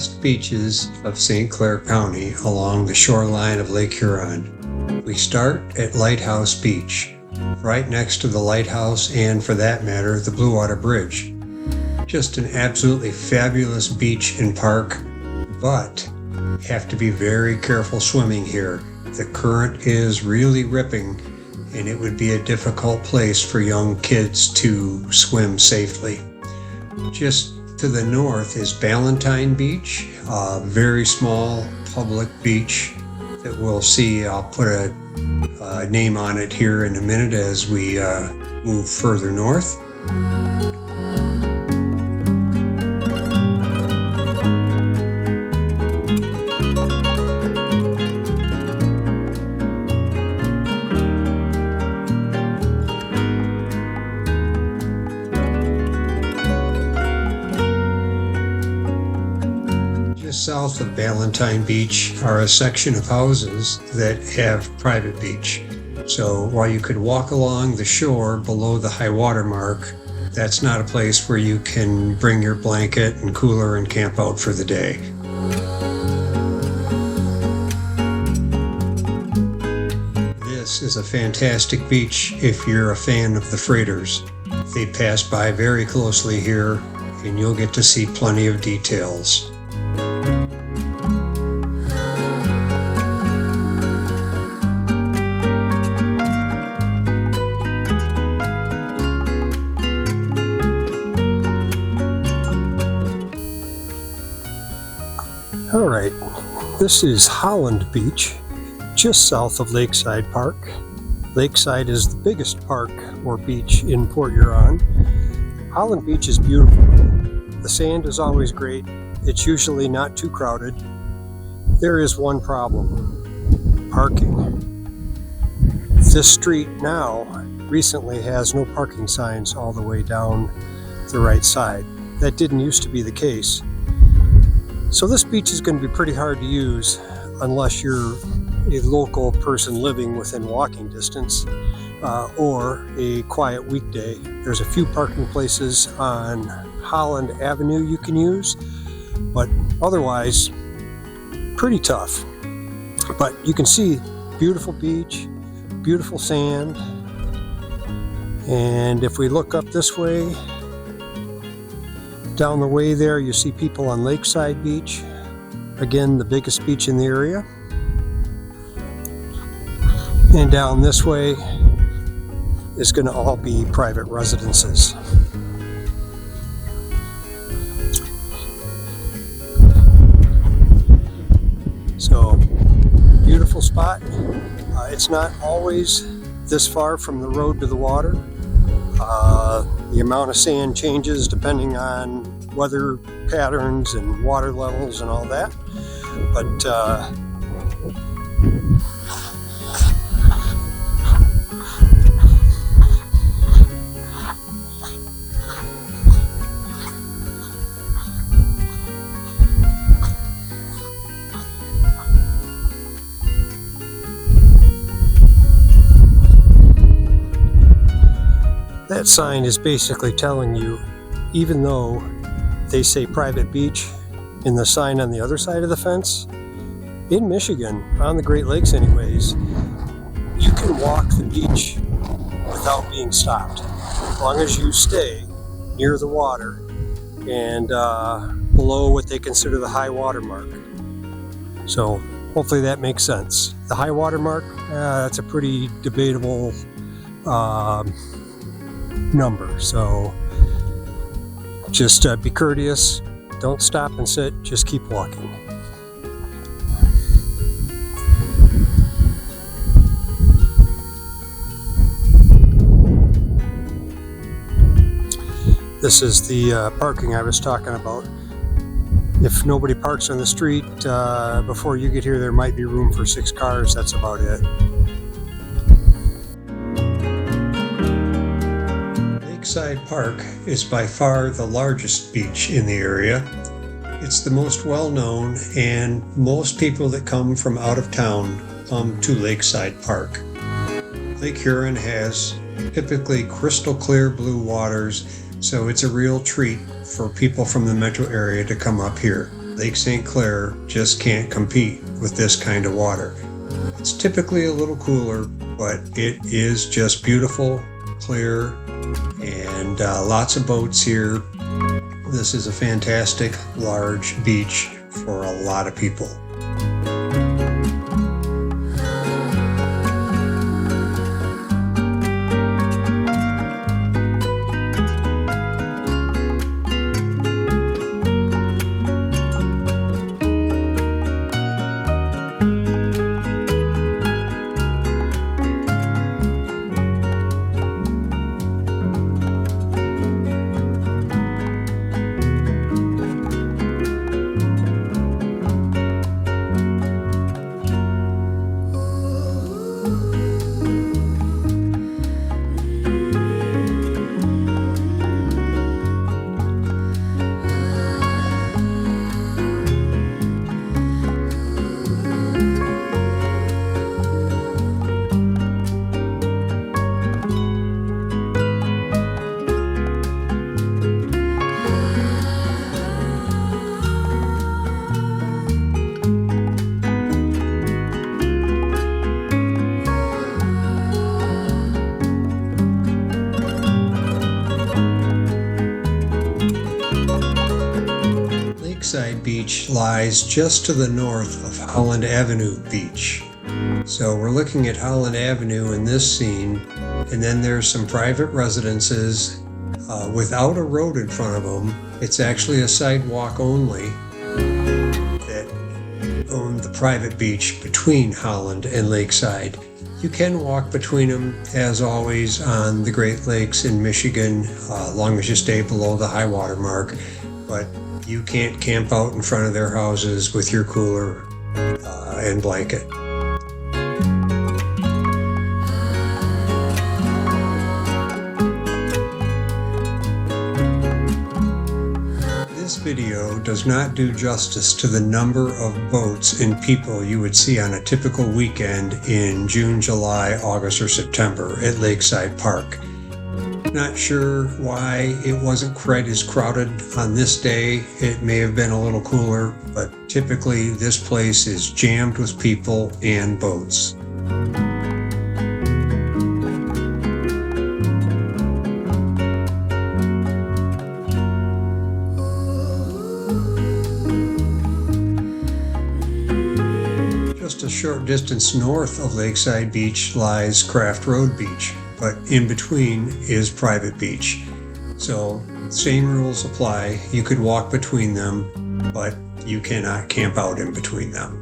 best beaches of St. Clair County along the shoreline of Lake Huron. We start at Lighthouse Beach, right next to the lighthouse and, for that matter, the Blue Water Bridge. Just an absolutely fabulous beach and park, but have to be very careful swimming here. The current is really ripping, and it would be a difficult place for young kids to swim safely. Just to the north is Ballantyne Beach, a very small public beach that we'll see. I'll put a name on it here in a minute as we move further north. South of Ballantyne Beach are a section of houses that have private beach. So while you could walk along the shore below the high water mark, that's not a place where you can bring your blanket and cooler and camp out for the day. This is a fantastic beach if you're a fan of the freighters. They pass by very closely here, and you'll get to see plenty of details. All right, this is Holland Beach, just south of Lakeside Park. Lakeside is the biggest park or beach in Port Huron. Holland Beach is beautiful. The sand is always great. It's usually not too crowded. There is one problem: parking. This street now recently has no parking signs all the way down the right side. That didn't used to be the case. So this beach is going to be pretty hard to use unless you're a local person living within walking distance or a quiet weekday. There's a few parking places on Holland Avenue you can use, but otherwise pretty tough. But you can see beautiful beach, beautiful sand, and if we look up this way, down the way there, you see people on Lakeside Beach, again the biggest beach in the area. And down this way is going to all be private residences. So, beautiful spot. It's not always this far from the road to the water. The amount of sand changes depending on weather patterns and water levels and all that. But that sign is basically telling you, even though they say private beach in the sign on the other side of the fence, in Michigan, on the Great Lakes anyways, you can walk the beach without being stopped, as long as you stay near the water and below what they consider the high water mark. So hopefully that makes sense. The high water mark, that's a pretty debatable number, so just be courteous, don't stop and sit, just keep walking. This is the parking I was talking about. If nobody parks on the street before you get here, there might be room for 6 cars. That's about it. Lakeside Park is by far the largest beach in the area. It's the most well-known, and most people that come from out of town come to Lakeside Park. Lake Huron has typically crystal clear blue waters, so it's a real treat for people from the metro area to come up here. Lake St. Clair just can't compete with this kind of water. It's typically a little cooler, but it is just beautiful, clear, and lots of boats here. This is a fantastic, large beach for a lot of people. Lakeside Beach lies just to the north of Holland Avenue Beach. So we're looking at Holland Avenue in this scene, and then there's some private residences without a road in front of them. It's actually a sidewalk only that own the private beach between Holland and Lakeside. You can walk between them, as always, on the Great Lakes in Michigan, as long as you stay below the high water mark, but you can't camp out in front of their houses with your cooler and blanket. This video does not do justice to the number of boats and people you would see on a typical weekend in June, July, August, or September at Lakeside Park. Not sure why it wasn't quite as crowded on this day. It may have been a little cooler, but typically this place is jammed with people and boats. Just a short distance north of Lakeside Beach lies Craft Road Beach, but in between is private beach. So same rules apply. You could walk between them, but you cannot camp out in between them.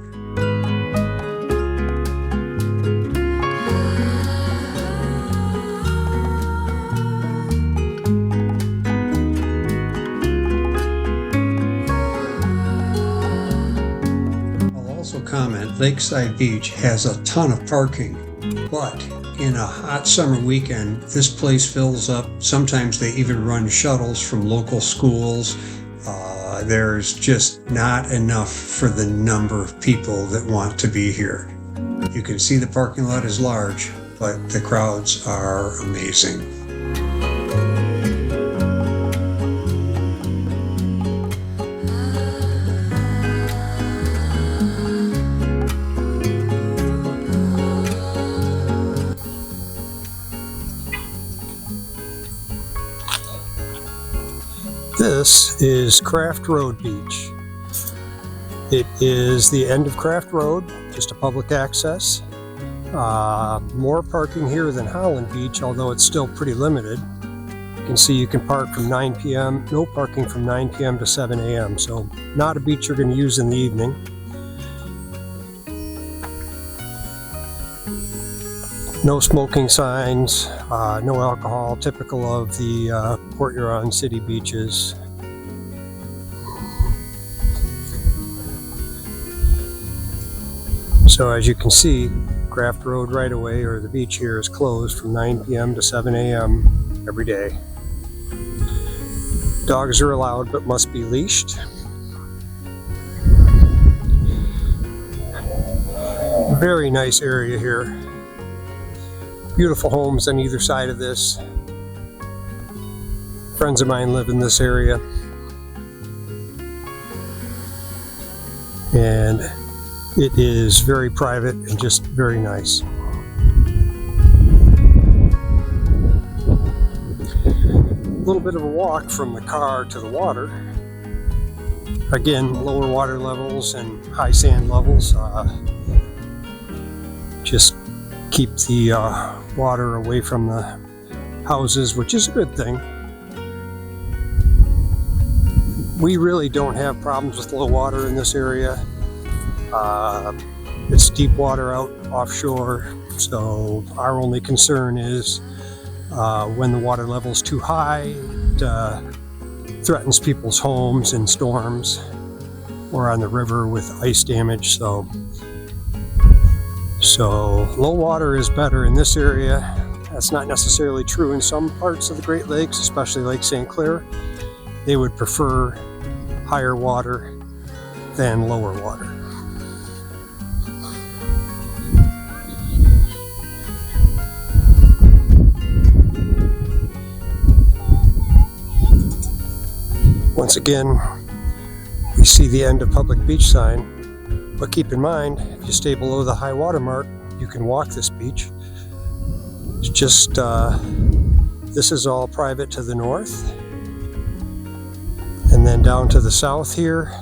I'll also comment, Lakeside Beach has a ton of parking, but in a hot summer weekend, this place fills up. Sometimes they even run shuttles from local schools. There's just not enough for the number of people that want to be here. You can see the parking lot is large, but the crowds are amazing. This is Craft Road Beach. It is the end of Craft Road, just a public access. More parking here than Holland Beach, although it's still pretty limited. You can see you can park from 9 p.m., no parking from 9 p.m. to 7 a.m., so not a beach you're going to use in the evening. No smoking signs, no alcohol, typical of the Port Huron City beaches. So as you can see, Craft Road right away, or the beach here, is closed from 9 p.m. to 7 a.m. every day. Dogs are allowed but must be leashed. Very nice area here. Beautiful homes on either side of this. Friends of mine live in this area. and it is very private and just very nice. A little bit of a walk from the car to the water. Again, lower water levels and high sand levels just keep the water away from the houses, which is a good thing. We really don't have problems with low water in this area. It's deep water out offshore, so our only concern is when the water level is too high, it threatens people's homes in storms or on the river with ice damage. So low water is better in this area. That's not necessarily true in some parts of the Great Lakes, especially Lake St. Clair. They would prefer higher water than lower water. Once again, we see the end of public beach sign, but keep in mind, if you stay below the high water mark, you can walk this beach. It's just, this is all private to the north, and then down to the south here,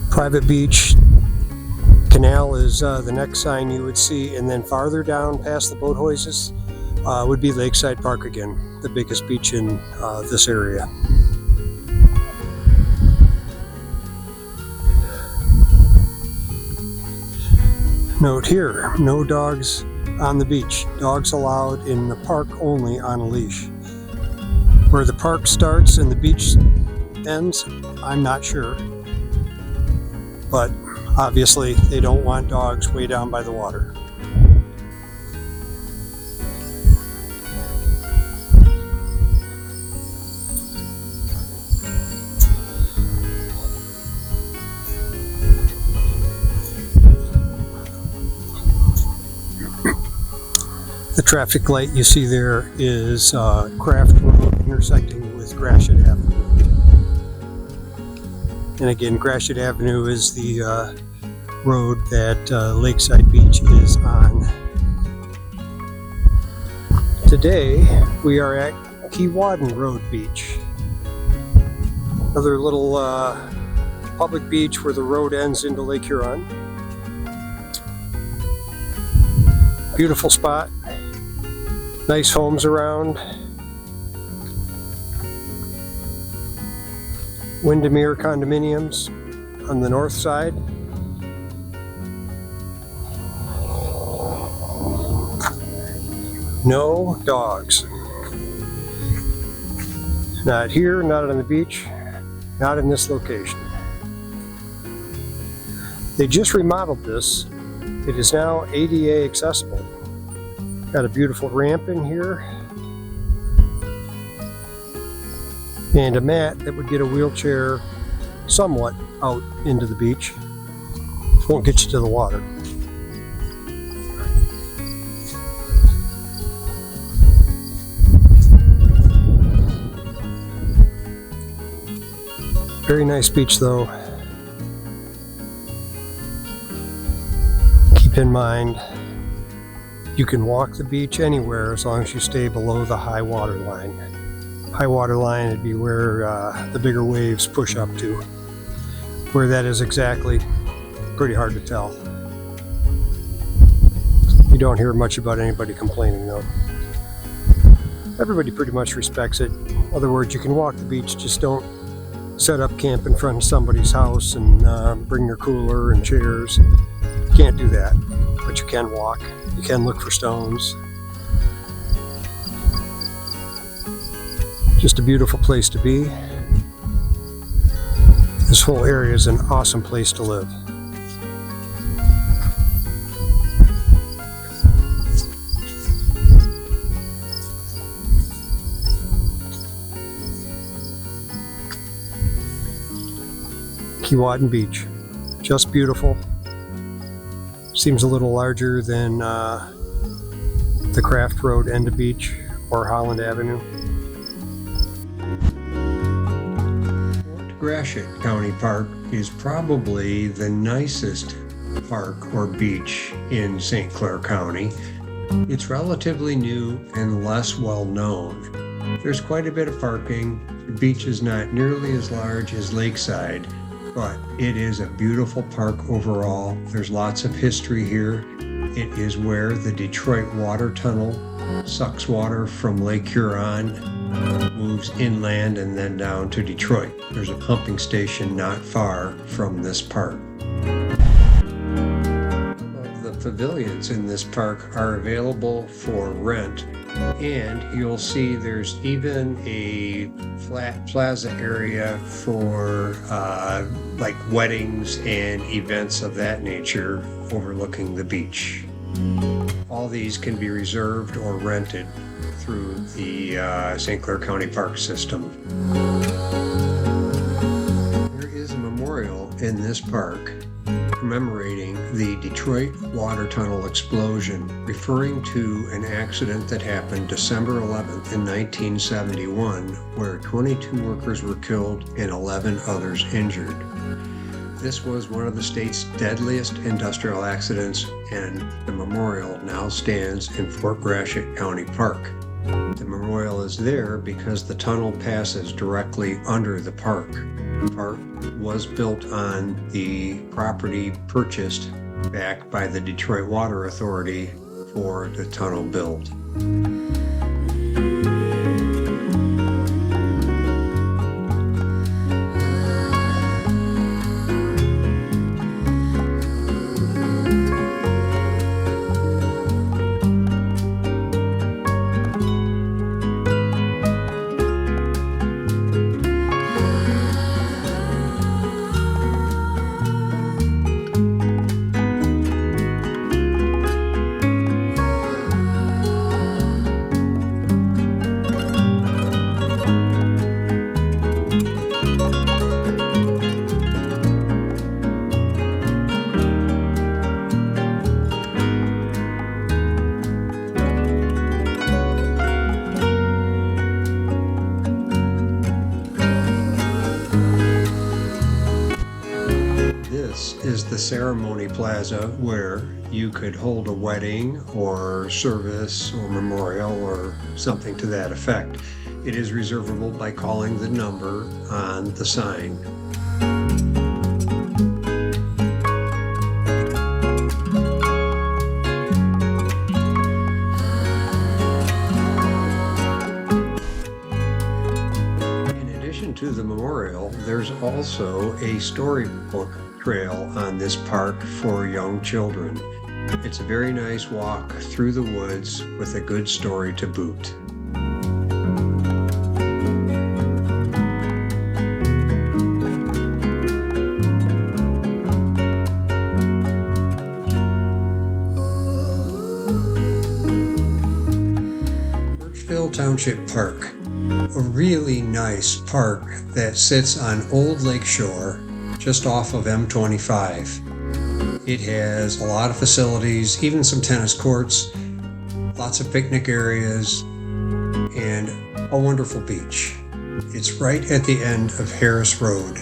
private beach. Canal is the next sign you would see, and then farther down past the boat hoises would be Lakeside Park again, the biggest beach in this area. Note here, no dogs on the beach. Dogs allowed in the park only on a leash. Where the park starts and the beach ends, I'm not sure. But obviously they don't want dogs way down by the water. The traffic light you see there is Craft Road intersecting with Gratiot Avenue. And again, Gratiot Avenue is the road that Lakeside Beach is on. Today we are at Keewatin Road Beach. Another little public beach where the road ends into Lake Huron. Beautiful spot. Nice homes around. Windermere condominiums on the north side. No dogs. Not here, not on the beach, not in this location. They just remodeled this. It is now ADA accessible. Got a beautiful ramp in here and a mat that would get a wheelchair somewhat out into the beach. Won't get you to the water. Very nice beach though. Keep in mind, you can walk the beach anywhere as long as you stay below the high water line. High water line would be where the bigger waves push up to. Where that is exactly, pretty hard to tell. You don't hear much about anybody complaining though. Everybody pretty much respects it. In other words, you can walk the beach, just don't set up camp in front of somebody's house and bring your cooler and chairs. You can't do that, but you can walk. You can look for stones. Just a beautiful place to be. This whole area is an awesome place to live. Keewatin Beach, just beautiful. Seems a little larger than the Craft Road end of beach or Holland Avenue. Gratiot County Park is probably the nicest park or beach in St. Clair County. It's relatively new and less well known. There's quite a bit of parking. The beach is not nearly as large as Lakeside, but it is a beautiful park overall. There's lots of history here. It is where the Detroit Water Tunnel sucks water from Lake Huron, moves inland and then down to Detroit. There's a pumping station not far from this park. The pavilions in this park are available for rent, and you'll see there's even a flat plaza area for like weddings and events of that nature overlooking the beach. All these can be reserved or rented through the St. Clair County Park System. There is a memorial in this park commemorating the Detroit Water Tunnel explosion, referring to an accident that happened December 11th in 1971, where 22 workers were killed and 11 others injured. This was one of the state's deadliest industrial accidents, and the memorial now stands in Fort Gratiot County Park. The memorial is there because the tunnel passes directly under the park. The park was built on the property purchased back by the Detroit Water Authority for the tunnel build. This is the ceremony plaza where you could hold a wedding or service or memorial or something to that effect. It is reservable by calling the number on the sign. To the memorial, there's also a storybook trail on this park for young children. It's a very nice walk through the woods with a good story to boot. Birchville Township Park. A really nice park that sits on Old Lake Shore just off of M25. It has a lot of facilities, even some tennis courts, lots of picnic areas, and a wonderful beach. It's right at the end of Harris Road.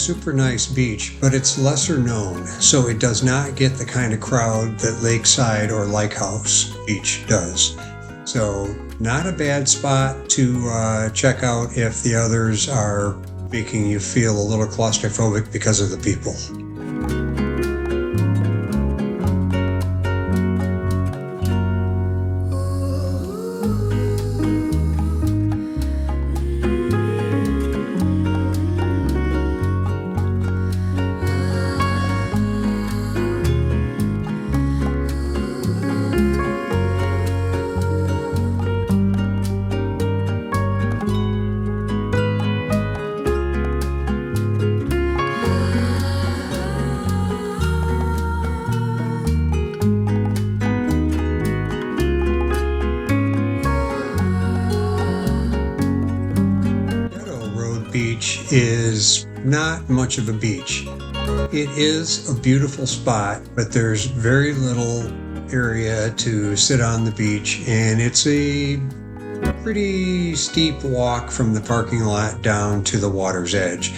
super nice beach, but it's lesser known, so it does not get the kind of crowd that Lakeside or Lighthouse Beach does. So not a bad spot to check out if the others are making you feel a little claustrophobic because of the people. Beach is not much of a beach. It is a beautiful spot, but there's very little area to sit on the beach, and it's a pretty steep walk from the parking lot down to the water's edge.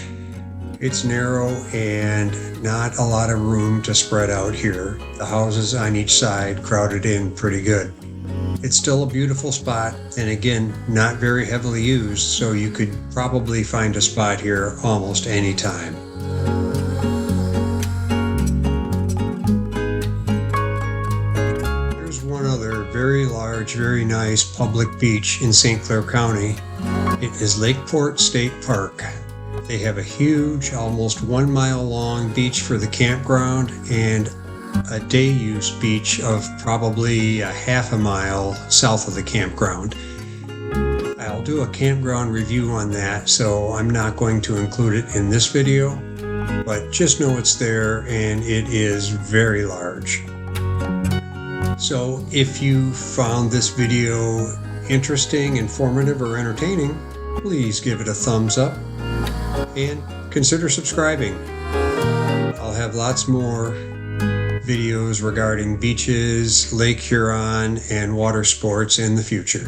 It's narrow and not a lot of room to spread out here. The houses on each side crowded in pretty good. It's still a beautiful spot, and again, not very heavily used, so you could probably find a spot here almost any time. Here's one other very large, very nice public beach in St. Clair County. It is Lakeport State Park. They have a huge, almost 1 mile long beach for the campground and a day use beach of probably a half a mile south of the campground. I'll do a campground review on that, so I'm not going to include it in this video, but just know it's there and it is very large. So if you found this video interesting, informative, or entertaining, please give it a thumbs up and consider subscribing. I'll have lots more videos regarding beaches, Lake Huron, and water sports in the future.